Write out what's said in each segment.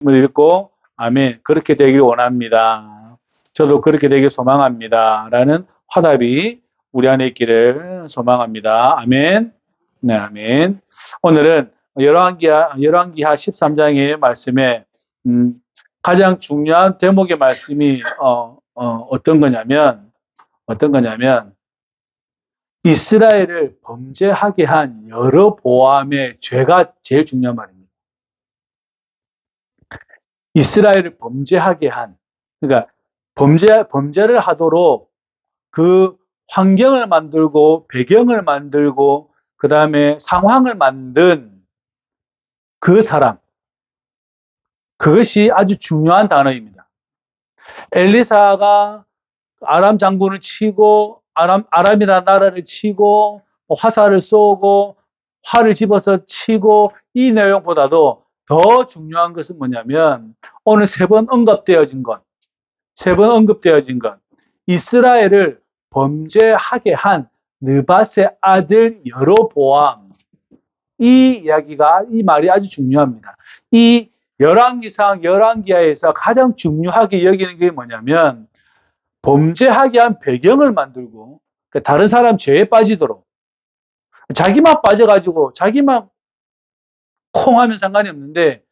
말씀을 읽고 아멘, 그렇게 되길 원합니다. 저도 그렇게 되길 소망합니다. 라는 화답이 우리 안에 있기를 소망합니다. 아멘. 네, 아멘. 오늘은 열왕기하 13장의 말씀에 가장 중요한 대목의 말씀이 어떤 거냐면 이스라엘을 범죄하게 한 여로보암의 죄가 제일 중요한 말입니다. 이스라엘을 범죄하게 한, 그러니까 범죄를 하도록 그 환경을 만들고 배경을 만들고 그 다음에 상황을 만든 그 사람, 그것이 아주 중요한 단어입니다. 엘리사가 아람 장군을 치고 아람이라는 나라를 치고 화살을 쏘고 활을 집어서 치고, 이 내용보다도 더 중요한 것은 뭐냐면 오늘 3번 언급되어진 것, 이스라엘을 범죄하게 한 느밧의 아들 여로보암, 이 말이 아주 중요합니다. 이 열왕기하에서 가장 중요하게 여기는 게 뭐냐면 범죄하게 한 배경을 만들고, 그러니까 다른 사람 죄에 빠지도록, 자기만 빠져가지고 자기만 콩하면 상관이 없는데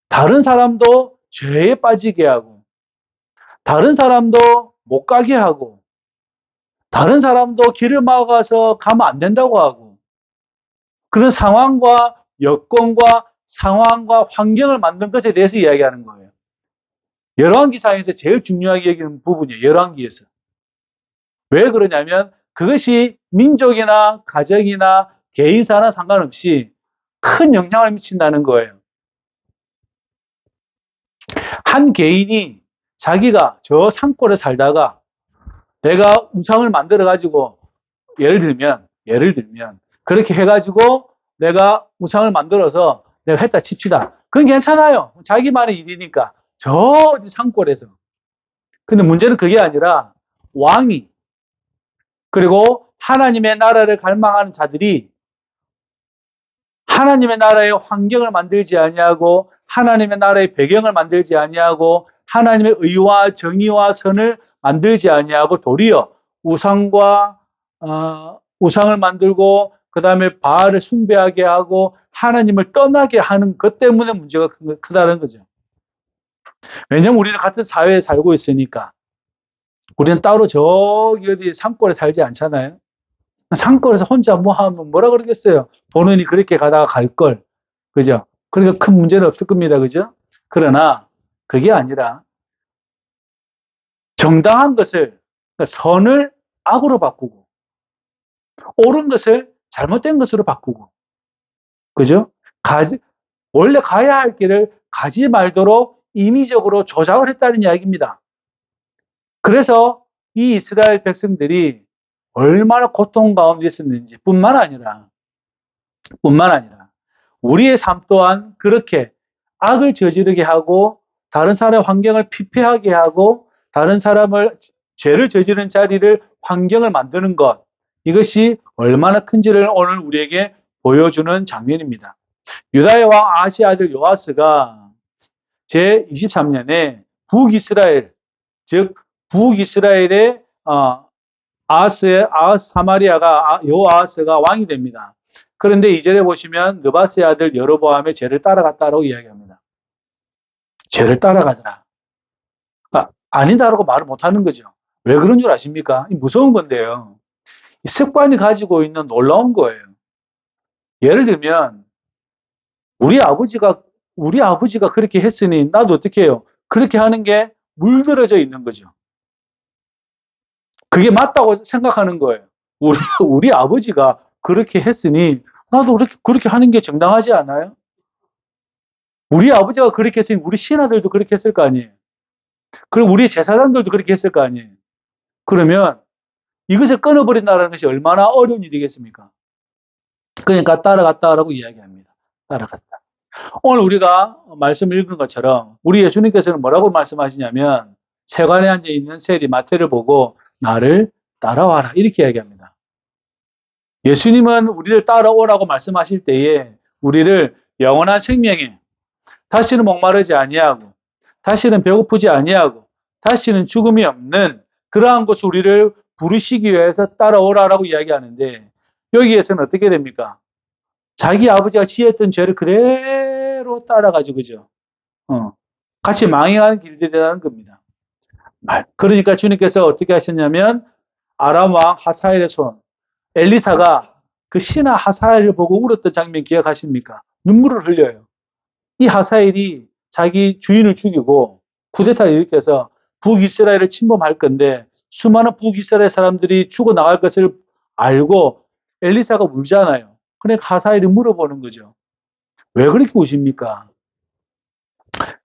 다른 사람도 죄에 빠지게 하고, 다른 사람도 못 가게 하고, 다른 사람도 길을 막아서 가면 안 된다고 하고, 그런 상황과 여건과 상황과 환경을 만든 것에 대해서 이야기하는 거예요. 열왕기상에서 제일 중요하게 여기는 부분이에요. 열왕기에서. 왜 그러냐면 그것이 민족이나 가정이나 개인사나 상관없이 큰 영향을 미친다는 거예요. 한 개인이 자기가 저 산골에 살다가 내가 우상을 만들어 가지고, 예를 들면 그렇게 해가지고 내가 우상을 만들어서 내가 했다 칩시다. 그건 괜찮아요. 자기만의 일이니까. 저 어디 산골에서. 근데 문제는 그게 아니라 왕이, 그리고 하나님의 나라를 갈망하는 자들이 하나님의 나라의 환경을 만들지 아니하고, 하나님의 나라의 배경을 만들지 아니하고, 하나님의 의와 정의와 선을 만들지 아니하고 도리어 우상을 만들고 그 다음에 바알을 숭배하게 하고 하나님을 떠나게 하는 것 때문에 문제가 크다는 거죠. 왜냐하면 우리는 같은 사회에 살고 있으니까. 우리는 따로 저기 어디 산골에 살지 않잖아요. 산골에서 혼자 뭐 하면 뭐라 그러겠어요. 본인이 그렇게 가다가 갈 걸. 그죠? 그러니까 큰 문제는 없을 겁니다. 그죠? 그러나 그게 아니라 정당한 것을, 그러니까 선을 악으로 바꾸고 옳은 것을 잘못된 것으로 바꾸고, 그죠? 원래 가야 할 길을 가지 말도록 임의적으로 조작을 했다는 이야기입니다. 그래서 이 이스라엘 백성들이 얼마나 고통 가운데 있었는지 뿐만 아니라 우리의 삶 또한 그렇게 악을 저지르게 하고 다른 사람의 환경을 피폐하게 하고 다른 사람을 죄를 저지르는 자리를 환경을 만드는 것, 이것이 얼마나 큰지를 오늘 우리에게 보여주는 장면입니다. 유다의 왕 아하시의 아들 요아스가 제23년에 북이스라엘, 즉 북이스라엘의 여호아하스가 왕이 됩니다. 그런데 2절에 보시면 느밧의 아들 여로보암의 죄를 따라갔다라고 이야기합니다. 죄를 따라가더라. 아니다라고 말을 못하는 거죠. 왜 그런 줄 아십니까? 무서운 건데요. 이 습관이 가지고 있는 놀라운 거예요. 예를 들면 우리 아버지가 그렇게 했으니 나도 어떻게 해요? 그렇게 하는 게 물들어져 있는 거죠. 그게 맞다고 생각하는 거예요. 우리 아버지가 그렇게 했으니 나도 그렇게 하는 게 정당하지 않아요? 우리 아버지가 그렇게 했으니 우리 신하들도 그렇게 했을 거 아니에요? 그리고 우리 제사장들도 그렇게 했을 거 아니에요? 그러면 이것을 끊어버린다는 것이 얼마나 어려운 일이겠습니까? 그러니까 따라갔다라고 이야기합니다. 따라갔다. 오늘 우리가 말씀 읽은 것처럼 우리 예수님께서는 뭐라고 말씀하시냐면 세관에 앉아있는 세리 마태를 보고 나를 따라와라 이렇게 이야기합니다. 예수님은 우리를 따라오라고 말씀하실 때에 우리를 영원한 생명에, 다시는 목마르지 아니하고 다시는 배고프지 아니하고 다시는 죽음이 없는 그러한 곳 우리를 부르시기 위해서 따라오라라고 이야기하는데 여기에서는 어떻게 됩니까? 자기 아버지가 지었던 죄를 그대로 따라가지고 그죠? 같이 망해가는 길들이라는 겁니다. 그러니까 주님께서 어떻게 하셨냐면 아람 왕 하사엘의 손 엘리사가 그 신하 하사엘을 보고 울었던 장면 기억하십니까? 눈물을 흘려요. 이 하사엘이 자기 주인을 죽이고 쿠데타를 일으켜서 북이스라엘을 침범할 건데 수많은 북이스라엘 사람들이 죽어나갈 것을 알고 엘리사가 울잖아요. 그러니까 하사엘이 물어보는 거죠. 왜 그렇게 우십니까?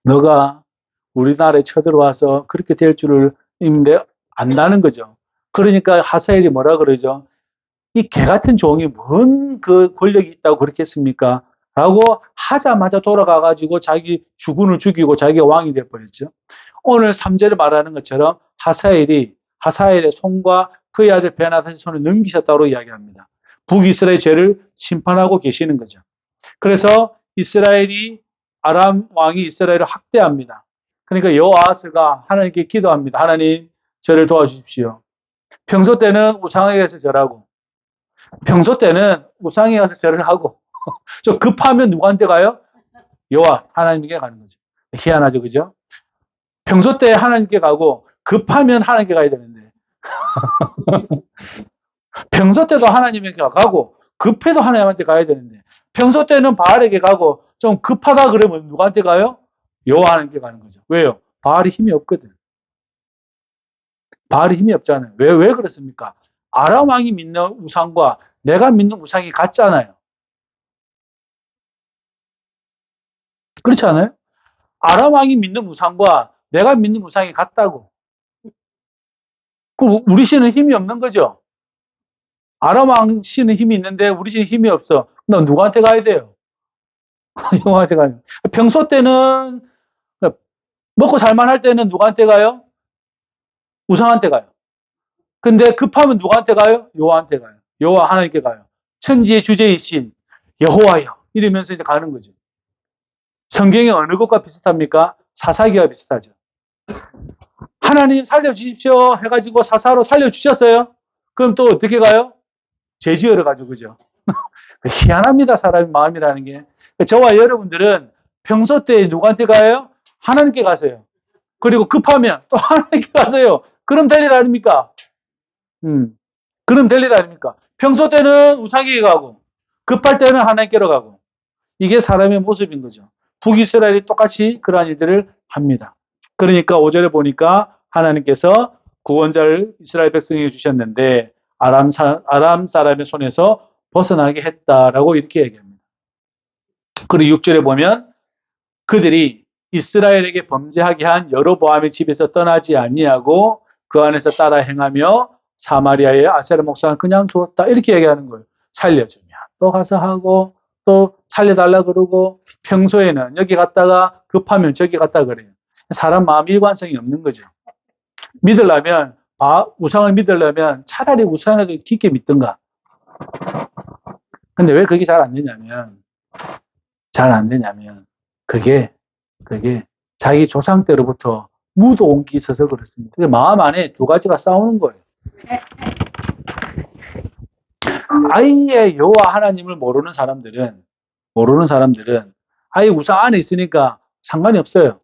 너가 우리나라에 쳐들어와서 그렇게 될 줄을 있는데 안다는 거죠. 그러니까 하사엘이 뭐라 그러죠? 이 개 같은 종이 뭔 그 권력이 있다고 그렇게 했습니까? 라고 하자마자 돌아가가지고 자기 주군을 죽이고 자기가 왕이 되어버렸죠. 오늘 3절에 말하는 것처럼 하사엘의 손과 그의 아들 베나다의 손을 넘기셨다고 이야기합니다. 북이스라엘 죄를 심판하고 계시는 거죠. 그래서 아람 왕이 이스라엘을 학대합니다. 그러니까 여호아스가 하나님께 기도합니다. 하나님, 저를 도와주십시오. 평소 때는 우상에게 가서 절하고, 평소 때는 우상에 가서 절을 하고, 좀 급하면 누구한테 가요? 여호와, 하나님께 가는 거죠. 희한하죠, 그죠? 평소 때 하나님께 가고, 급하면 하나님께 가야 되는데, 평소 때도 하나님께 가고, 급해도 하나님한테 가야 되는데, 평소 때는 바알에게 가고, 좀 급하다 그러면 누구한테 가요? 여호와 하나님께 가는 거죠. 왜요? 바알이 힘이 없거든. 바알이 힘이 없잖아요. 왜 그렇습니까? 아람 왕이 믿는 우상과 내가 믿는 우상이 같잖아요. 그렇지 않아요? 아람 왕이 믿는 우상과 내가 믿는 우상이 같다고. 그럼 우리 신은 힘이 없는 거죠. 아람 왕 신은 힘이 있는데 우리 신은 힘이 없어. 그럼 누구한테 가야 돼요? 여호와한테 가요. 평소 때는 먹고 살만할 때는 누구한테 가요? 우상한테 가요. 근데 급하면 누구한테 가요? 여호와한테 가요. 여호와 하나님께 가요. 천지의 주제이신 여호와여 이러면서 이제 가는 거죠. 성경이 어느 것과 비슷합니까? 사사기와 비슷하죠. 하나님 살려주십시오 해가지고 사사로 살려주셨어요. 그럼 또 어떻게 가요? 죄 지으러 가죠. 그죠? 희한합니다. 사람의 마음이라는 게. 저와 여러분들은 평소 때 누구한테 가요? 하나님께 가세요. 그리고 급하면 또 하나님께 가세요. 그럼 될 일 아닙니까? 그럼 될 일 아닙니까? 평소 때는 우상에게 가고 급할 때는 하나님께로 가고 이게 사람의 모습인 거죠. 북이스라엘이 똑같이 그러한 일들을 합니다. 그러니까 5절에 보니까 하나님께서 구원자를 이스라엘 백성에게 주셨는데 아람 사람의 손에서 벗어나게 했다라고 이렇게 얘기합니다. 그리고 6절에 보면 그들이 이스라엘에게 범죄하게 한 여로보암의 집에서 떠나지 아니하고 그 안에서 따라 행하며 사마리아의 아세라 목상을 그냥 두었다 이렇게 얘기하는 거예요. 살려주면 또 가서 하고 또 살려달라 그러고 평소에는 여기 갔다가 급하면 저기 갔다 그래요. 사람 마음 일관성이 없는 거죠. 믿으려면 우상을 믿으려면 차라리 우상을 깊게 믿든가. 근데 왜 그게 잘 안 되냐면 그게 자기 조상 때로부터 묻어온 게 있어서 그렇습니다. 마음 안에 두 가지가 싸우는 거예요. 아예 여호와 하나님을 모르는 사람들은 아예 우상 안에 있으니까 상관이 없어요.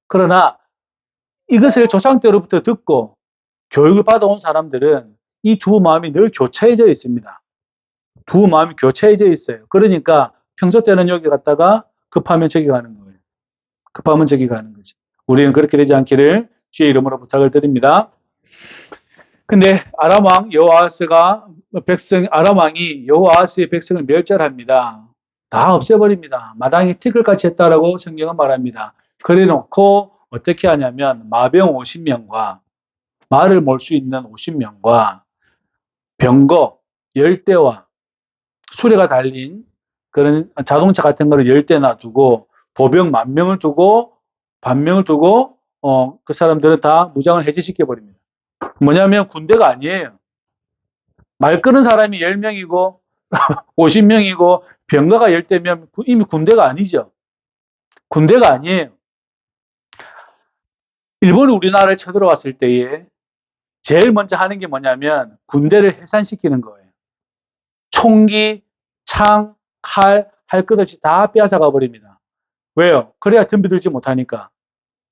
그러나 이것을 조상 때로부터 듣고 교육을 받아온 사람들은 이 두 마음이 늘 교차해져 있습니다. 두 마음이 교차해져 있어요. 그러니까 평소 때는 여기 갔다가 급하면 저기 가는 거예요. 급하면 저기 가는 거지. 우리는 그렇게 되지 않기를 주의 이름으로 부탁을 드립니다. 근데 아람 왕이 여호아스의 백성을 멸절합니다. 다 없애버립니다. 마당에 티끌같이 했다라고 성경은 말합니다. 그래놓고 어떻게 하냐면 마병 50명과 말을 몰 수 있는 50명과 병거 10대와 수레가 달린 그런 자동차 같은 거를 10대 놔두고 보병 10,000명을 두고 반명을 두고 그 사람들은 다 무장을 해제시켜 버립니다. 뭐냐면 군대가 아니에요. 말 끄는 사람이 10명이고 50명이고 병거가 10대면 이미 군대가 아니죠. 군대가 아니에요. 일본이 우리나라를 쳐들어왔을 때에 제일 먼저 하는 게 뭐냐면 군대를 해산시키는 거예요. 총기, 창, 칼, 할 것 없이 다 빼앗아가 버립니다. 왜요? 그래야 덤비들지 못하니까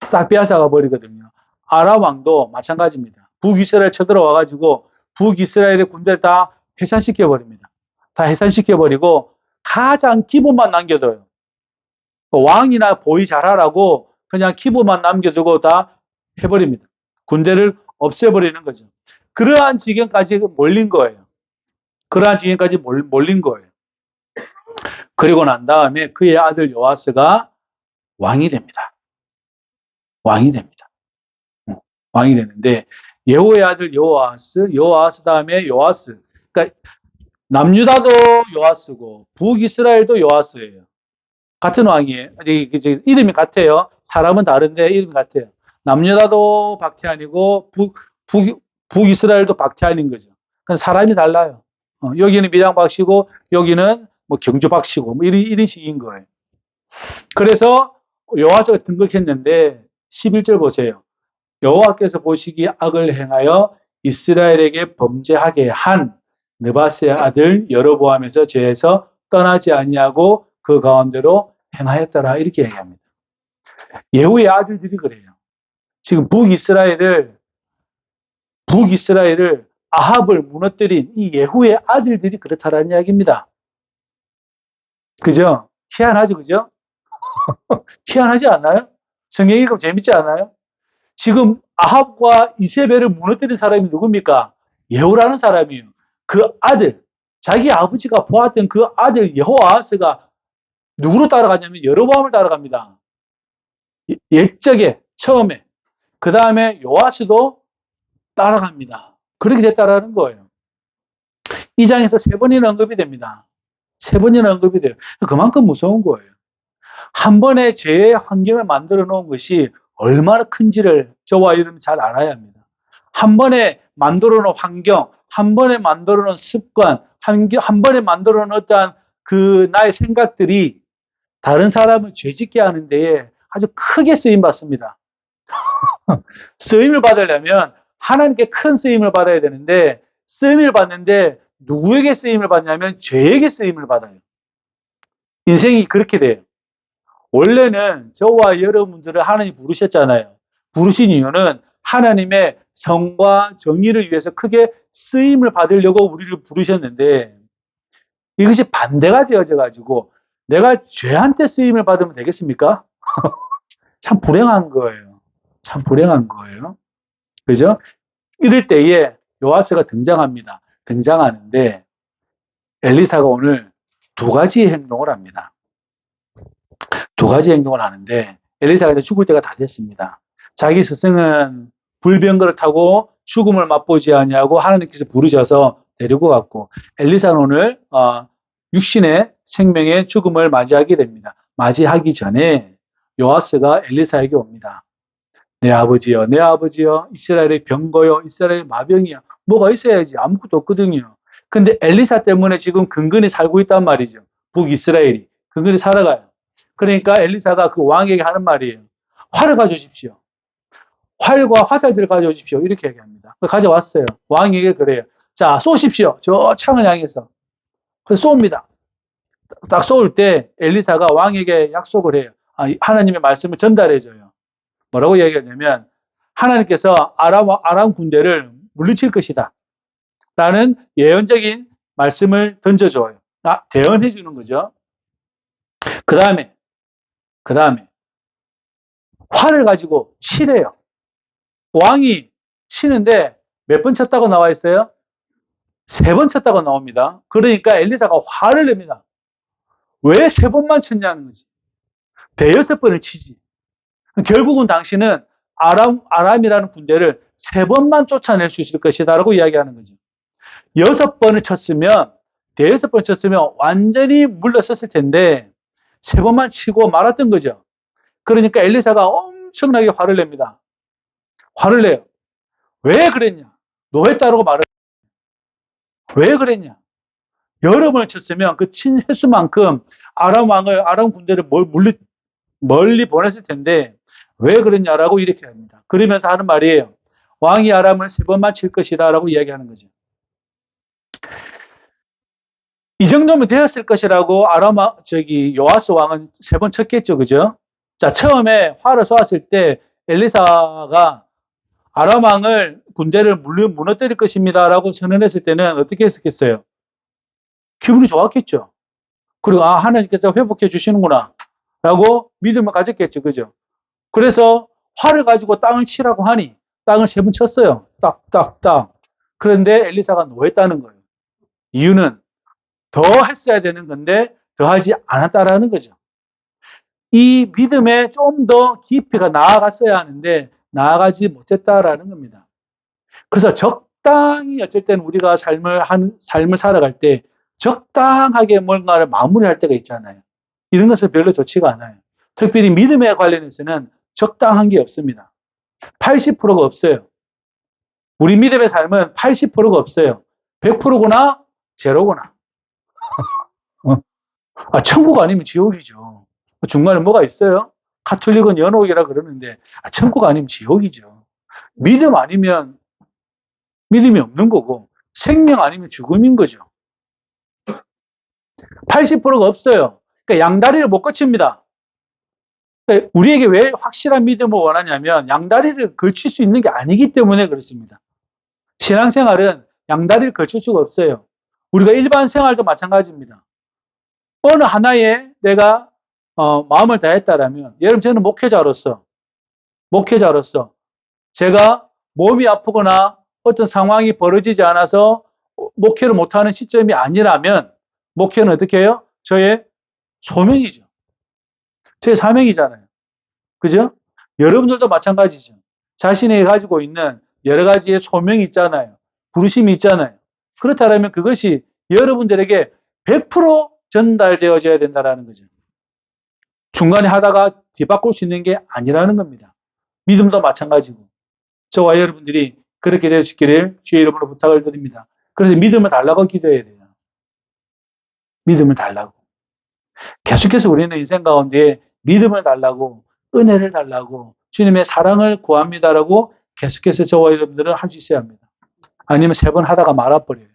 싹 빼앗아가 버리거든요. 아랍 왕도 마찬가지입니다. 북이스라엘 쳐들어와가지고 북이스라엘의 군대를 다 해산시켜 버립니다. 다 해산시켜 버리고 가장 기본만 남겨둬요. 왕이나 보위 잘하라고 그냥 기본만 남겨두고 다 해버립니다. 군대를 없애버리는 거죠. 그러한 지경까지 몰린 거예요. 그러한 지경까지 몰린 거예요. 그리고 난 다음에 그의 아들 요아스가 왕이 됩니다. 왕이 됩니다. 왕이 되는데 예후의 아들 요아스 다음에 요아스. 그러니까 남유다도 요아스고 북이스라엘도 요아스예요. 같은 왕이에요. 이름이 같아요. 사람은 다른데 이름이 같아요. 남유다도 박태환이고 북이스라엘도 박태환인 거죠. 그러니까 사람이 달라요. 여기는 밀양 박씨고 여기는 뭐 경주 박씨고 뭐 이런 식인 거예요. 그래서 여호와가 등극했는데 11절 보세요. 여호와께서 보시기에 악을 행하여 이스라엘에게 범죄하게 한 느바스의 아들 여로보암에서 죄에서 떠나지 아니하고 그 가운데로 행하였더라 이렇게 얘기합니다. 예후의 아들들이 그래요. 지금 북이스라엘을 아합을 무너뜨린 이 예후의 아들들이 그렇다라는 이야기입니다. 그죠? 희한하죠, 그죠? 희한하지 않나요? 성경 읽으면 재밌지 않아요? 지금 아합과 이세벨을 무너뜨린 사람이 누굽니까? 예후라는 사람이에요. 그 아들, 자기 아버지가 보았던 그 아들 여호아스가 누구로 따라가냐면 여로보암을 따라갑니다. 옛적에 처음에. 그 다음에 요아스도 따라갑니다. 그렇게 됐다라는 거예요. 이 장에서 3번이나 언급이 됩니다. 3번이나 언급이 돼요. 그만큼 무서운 거예요. 한 번에 죄의 환경을 만들어 놓은 것이 얼마나 큰지를 저와 여러분이 잘 알아야 합니다. 한 번에 만들어 놓은 환경, 한 번에 만들어 놓은 습관, 한 번에 만들어 놓은 어떠한 그 나의 생각들이 다른 사람을 죄짓게 하는 데에 아주 크게 쓰임 받습니다. 쓰임을 받으려면 하나님께 큰 쓰임을 받아야 되는데 쓰임을 받는데 누구에게 쓰임을 받냐면 죄에게 쓰임을 받아요. 인생이 그렇게 돼요. 원래는 저와 여러분들을 하나님이 부르셨잖아요. 부르신 이유는 하나님의 성과 정의를 위해서 크게 쓰임을 받으려고 우리를 부르셨는데 이것이 반대가 되어져 가지고 내가 죄한테 쓰임을 받으면 되겠습니까? 참 불행한 거예요. 참 불행한 거예요. 그죠? 이럴 때에 요아스가 등장합니다. 등장하는데 엘리사가 오늘 2가지 행동을 합니다. 2가지 행동을 하는데 엘리사가 이제 죽을 때가 다 됐습니다. 자기 스승은 불병거를 타고 죽음을 맛보지 아니하고 하나님께서 부르셔서 데리고 갔고 엘리사는 오늘 육신의 생명의 죽음을 맞이하게 됩니다. 맞이하기 전에 요아스가 엘리사에게 옵니다. 내 아버지여, 내 아버지여, 이스라엘의 병거여, 이스라엘의 마병이야. 뭐가 있어야지. 아무것도 없거든요. 근데 엘리사 때문에 지금 근근히 살고 있단 말이죠. 북이스라엘이. 근근히 살아가요. 그러니까 엘리사가 그 왕에게 하는 말이에요. 활을 가져오십시오. 활과 화살들을 가져오십시오. 이렇게 얘기합니다. 가져왔어요. 왕에게 그래요. 자, 쏘십시오. 저 창을 향해서. 그래서 쏩니다. 딱 쏠 때 엘리사가 왕에게 약속을 해요. 하나님의 말씀을 전달해줘요. 뭐라고 이야기하냐면 하나님께서 아람 군대를 물리칠 것이다. 라는 예언적인 말씀을 던져줘요. 대언해 주는 거죠. 그 다음에 활을 가지고 치래요. 왕이 치는데 몇 번 쳤다고 나와 있어요? 3번 쳤다고 나옵니다. 그러니까 엘리사가 화를 냅니다. 왜 3번만 쳤냐는 거지. 대여섯 번을 치지. 결국은 당신은 아람이라는 군대를 3번만 쫓아낼 수 있을 것이다라고 이야기하는 거죠. 6번을 쳤으면, 대여섯 번을 쳤으면 완전히 물러섰을 텐데 3번만 치고 말았던 거죠. 그러니까 엘리사가 엄청나게 화를 냅니다. 화를 내요. 왜 그랬냐? 너 했다라고 말을. 왜 그랬냐? 여러 번을 쳤으면 그 친 횟수만큼 아람 군대를 멀리 보냈을 텐데 왜 그랬냐라고 이렇게 합니다. 그러면서 하는 말이에요. 왕이 아람을 3번만 칠 것이다라고 이야기하는 거죠. 이 정도면 되었을 것이라고 요아스 왕은 3번 쳤겠죠, 그죠? 자, 처음에 활을 쏘았을 때 엘리사가 아람 왕을 군대를 무너뜨릴 것입니다라고 선언했을 때는 어떻게 했었겠어요? 기분이 좋았겠죠. 그리고 하나님께서 회복해 주시는구나 라고 믿음을 가졌겠죠, 그죠? 그래서 활을 가지고 땅을 치라고 하니 땅을 3번 쳤어요. 딱딱딱. 그런데 엘리사가 노했다는 거예요. 이유는 더 했어야 되는 건데 더 하지 않았다라는 거죠. 이 믿음에 좀 더 깊이가 나아갔어야 하는데 나아가지 못했다라는 겁니다. 그래서 적당히 어쩔 때는 우리가 삶을 살아갈 때 적당하게 뭔가를 마무리할 때가 있잖아요. 이런 것은 별로 좋지가 않아요. 특별히 믿음에 관련해서는 적당한 게 없습니다. 80%가 없어요. 우리 믿음의 삶은 80%가 없어요. 100%구나, 제로구나. 천국 아니면 지옥이죠. 중간에 뭐가 있어요? 가톨릭은 연옥이라 그러는데, 천국 아니면 지옥이죠. 믿음 아니면 믿음이 없는 거고, 생명 아니면 죽음인 거죠. 80%가 없어요. 그러니까 양다리를 못 거칩니다. 그러니까 우리에게 왜 확실한 믿음을 원하냐면, 양다리를 걸칠 수 있는 게 아니기 때문에 그렇습니다. 신앙생활은 양다리를 걸칠 수가 없어요. 우리가 일반 생활도 마찬가지입니다. 어느 하나에 내가 마음을 다했다라면, 예를 들면 저는 목회자로서 제가 몸이 아프거나 어떤 상황이 벌어지지 않아서 목회를 못하는 시점이 아니라면 목회는 어떻게 해요? 저의 소명이죠. 저의 사명이잖아요. 그죠? 여러분들도 마찬가지죠. 자신이 가지고 있는 여러 가지의 소명이 있잖아요. 부르심이 있잖아요. 그렇다면 그것이 여러분들에게 100% 전달되어져야 된다는 거죠. 중간에 하다가 뒤바꿀 수 있는 게 아니라는 겁니다. 믿음도 마찬가지고. 저와 여러분들이 그렇게 될 수 있기를 주의 이름으로 부탁을 드립니다. 그래서 믿음을 달라고 기도해야 돼요. 믿음을 달라고. 계속해서 우리는 인생 가운데 믿음을 달라고, 은혜를 달라고, 주님의 사랑을 구합니다라고 계속해서 저와 여러분들은 할 수 있어야 합니다. 아니면 3번 하다가 말아버려요.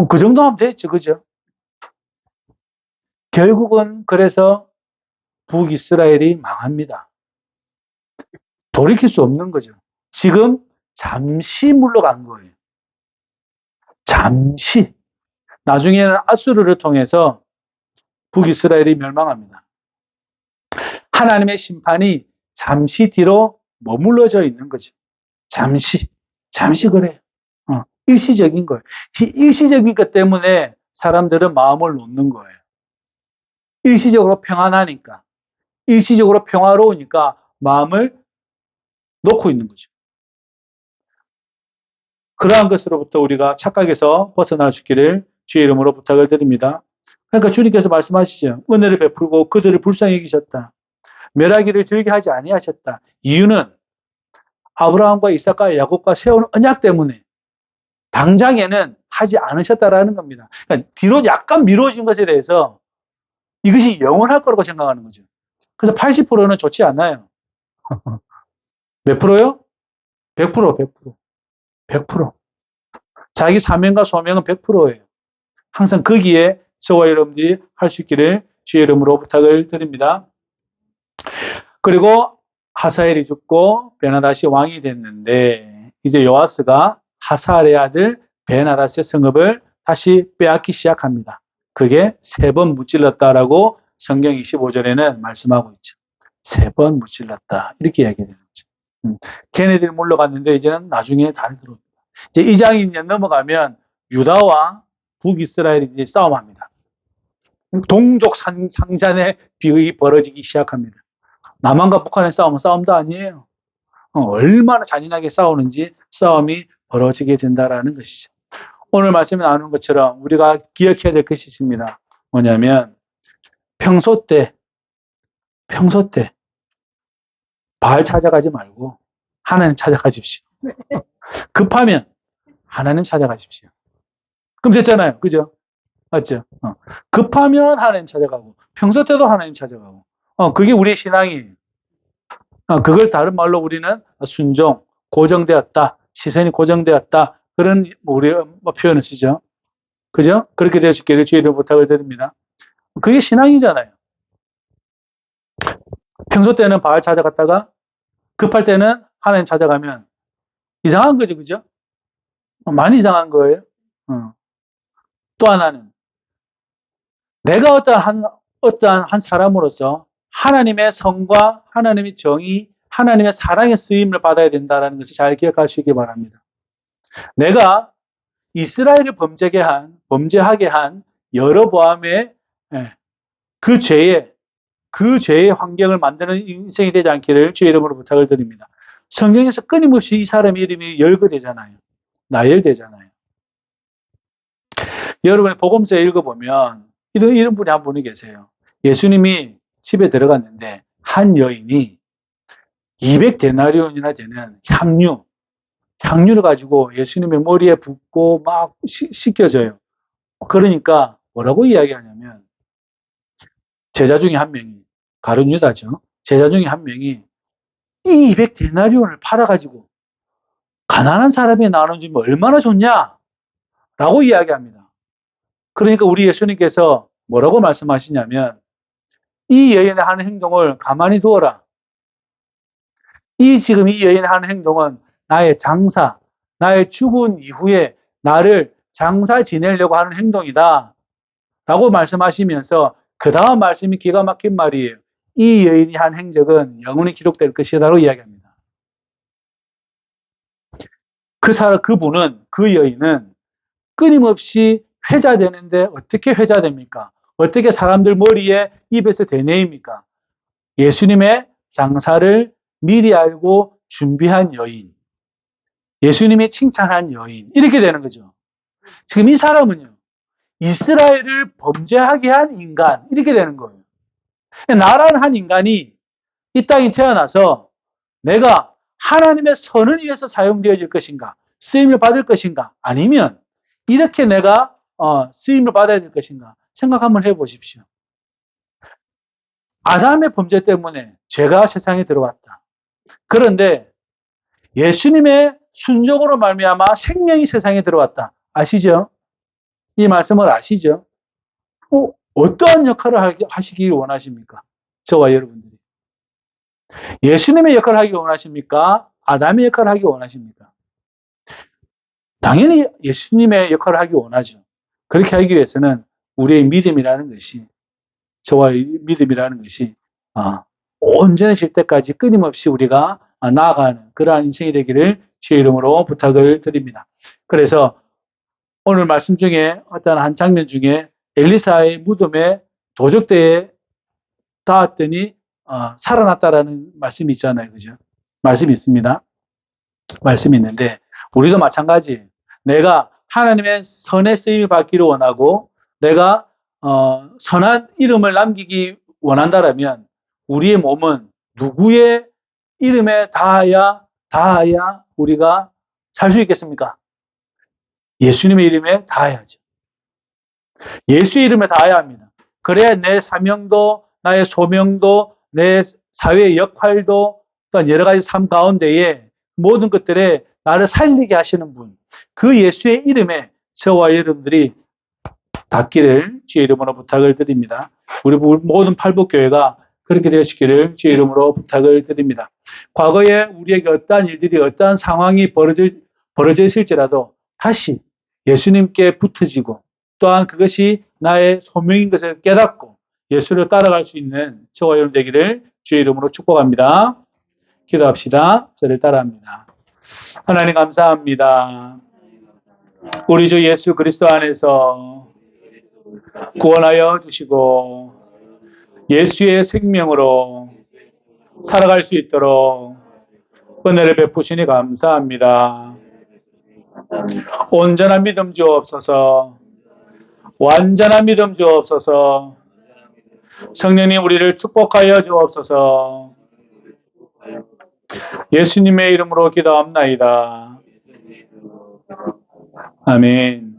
그 정도 하면 됐죠, 그죠? 결국은 그래서 북이스라엘이 망합니다. 돌이킬 수 없는 거죠. 지금 잠시 물러간 거예요. 잠시. 나중에는 아수르를 통해서 북이스라엘이 멸망합니다. 하나님의 심판이 잠시 뒤로 머물러져 있는 거죠. 잠시 그래요. 일시적인 거예요. 일시적인 것 때문에 사람들은 마음을 놓는 거예요. 일시적으로 평안하니까, 일시적으로 평화로우니까 마음을 놓고 있는 거죠. 그러한 것으로부터 우리가 착각에서 벗어날 수 있기를 주의 이름으로 부탁을 드립니다. 그러니까 주님께서 말씀하시죠. 은혜를 베풀고 그들을 불쌍히 여기셨다. 멸하기를 즐겨 하지 아니하셨다. 이유는 아브라함과 이삭과 야곱과 세운 언약 때문에 당장에는 하지 않으셨다라는 겁니다. 그러니까 뒤로 약간 미뤄진 것에 대해서 이것이 영원할 거라고 생각하는 거죠. 그래서 80%는 좋지 않아요. 몇 프로요? 100%. 자기 사명과 소명은 100%예요. 항상 거기에 저와 여러분들이 할 수 있기를 주의 이름으로 부탁을 드립니다. 그리고 하사엘이 죽고 베나다시 왕이 됐는데 이제 요아스가 하사엘의 아들 베나다스의 성읍을 다시 빼앗기 시작합니다. 그게 3번 무찔렀다라고 성경 25절에는 말씀하고 있죠. 3번 무찔렀다. 이렇게 이야기되는 거죠. 걔네들이 물러갔는데 이제는 나중에 다시 들어옵니다. 이제 이 장이 넘어가면 유다와 북이스라엘이 싸움합니다. 동족 상잔의 비극이 벌어지기 시작합니다. 남한과 북한의 싸움은 싸움도 아니에요. 얼마나 잔인하게 싸우는지 싸움이 벌어지게 된다라는 것이죠. 오늘 말씀에 나오는 것처럼 우리가 기억해야 될 것이 있습니다. 뭐냐면 평소 때 바알 찾아가지 말고 하나님 찾아가십시오. 급하면 하나님 찾아가십시오. 그럼 됐잖아요. 그죠? 맞죠? 급하면 하나님 찾아가고, 평소 때도 하나님 찾아가고. 그게 우리의 신앙이에요. 그걸 다른 말로 우리는 순종, 고정되었다, 시선이 고정되었다. 그런 우리 표현을 쓰죠. 그죠? 그렇게 될 수 있기를 주의 이름으로 부탁을 드립니다. 그게 신앙이잖아요. 평소 때는 바알 찾아갔다가 급할 때는 하나님 찾아가면 이상한 거죠, 그죠? 많이 이상한 거예요. 또 하나는 내가 어떠한 한 사람으로서 하나님의 성과 하나님의 정의, 하나님의 사랑의 쓰임을 받아야 된다는 것을 잘 기억하시기 바랍니다. 내가 이스라엘을 범죄하게 한 여로보암의 그 죄의 환경을 만드는 인생이 되지 않기를 주의 이름으로 부탁을 드립니다. 성경에서 끊임없이 이 사람의 이름이 열거되잖아요. 나열되잖아요. 여러분이 복음서 읽어보면 이런 분이 한 분이 계세요. 예수님이 집에 들어갔는데 한 여인이 200데나리온이나 되는 향유를 가지고 예수님의 머리에 붓고 막 씻겨져요. 그러니까 뭐라고 이야기하냐면 제자 중에 한 명이, 가룟 유다죠. 제자 중에 한 명이 이 200데나리온을 팔아가지고 가난한 사람이 나눠주면 얼마나 좋냐? 라고 이야기합니다. 그러니까 우리 예수님께서 뭐라고 말씀하시냐면 이 여인의 하는 행동을 가만히 두어라. 지금 이 여인의 하는 행동은 나의 장사, 나의 죽은 이후에 나를 장사 지내려고 하는 행동이다. 라고 말씀하시면서 그 다음 말씀이 기가 막힌 말이에요. 이 여인이 한 행적은 영원히 기록될 것이다라고 이야기합니다. 그 여인은 끊임없이 회자되는데 어떻게 회자됩니까? 어떻게 사람들 머리에 입에서 되뇌입니까? 예수님의 장사를 미리 알고 준비한 여인, 예수님이 칭찬한 여인, 이렇게 되는 거죠. 지금 이 사람은요, 이스라엘을 범죄하게 한 인간, 이렇게 되는 거예요. 나라는 한 인간이 이 땅에 태어나서 내가 하나님의 선을 위해서 사용되어질 것인가, 쓰임을 받을 것인가, 아니면 이렇게 내가 쓰임을 받아야 될 것인가 생각 한번 해보십시오. 아담의 범죄 때문에 죄가 세상에 들어왔다. 그런데 예수님의 순종으로 말미암아 생명이 세상에 들어왔다. 아시죠? 이 말씀을 아시죠? 어떠한 역할을 하시길 원하십니까? 저와 여러분들이. 예수님의 역할을 하기 원하십니까? 아담의 역할을 하기 원하십니까? 당연히 예수님의 역할을 하기 원하죠. 그렇게 하기 위해서는 우리의 믿음이라는 것이, 저와의 믿음이라는 것이 온전해질 때까지 끊임없이 우리가 나아가는 그러한 인생이 되기를 주의 이름으로 부탁을 드립니다. 그래서 오늘 말씀 중에 어떤 한 장면 중에 엘리사의 무덤에 도적대에 닿았더니 살아났다라는 말씀이 있잖아요. 그죠? 말씀이 있습니다. 말씀이 있는데 우리도 마찬가지예요. 내가 하나님의 선의 쓰임을 받기를 원하고 내가 선한 이름을 남기기 원한다라면 우리의 몸은 누구의 이름에 닿아야 우리가 살 수 있겠습니까? 예수님의 이름에 닿아야죠. 예수의 이름에 닿아야 합니다. 그래야 내 사명도 나의 소명도 내 사회의 역할도 또한 여러 가지 삶 가운데에 모든 것들에 나를 살리게 하시는 분, 그 예수의 이름에 저와 여러분들이 닿기를 주의 이름으로 부탁을 드립니다. 우리 모든 팔복교회가 그렇게 되시기를 주의 이름으로 부탁을 드립니다. 과거에 우리에게 어떠한 일들이 어떠한 상황이 벌어져 있을지라도 다시 예수님께 붙어지고 또한 그것이 나의 소명인 것을 깨닫고 예수를 따라갈 수 있는 저와 여러분 되기를 주의 이름으로 축복합니다. 기도합시다. 저를 따라합니다. 하나님 감사합니다. 우리 주 예수 그리스도 안에서 구원하여 주시고 예수의 생명으로 살아갈 수 있도록 은혜를 베푸시니 감사합니다. 온전한 믿음 주옵소서. 완전한 믿음 주옵소서. 성령님 우리를 축복하여 주옵소서. 예수님의 이름으로 기도합나이다. 아멘.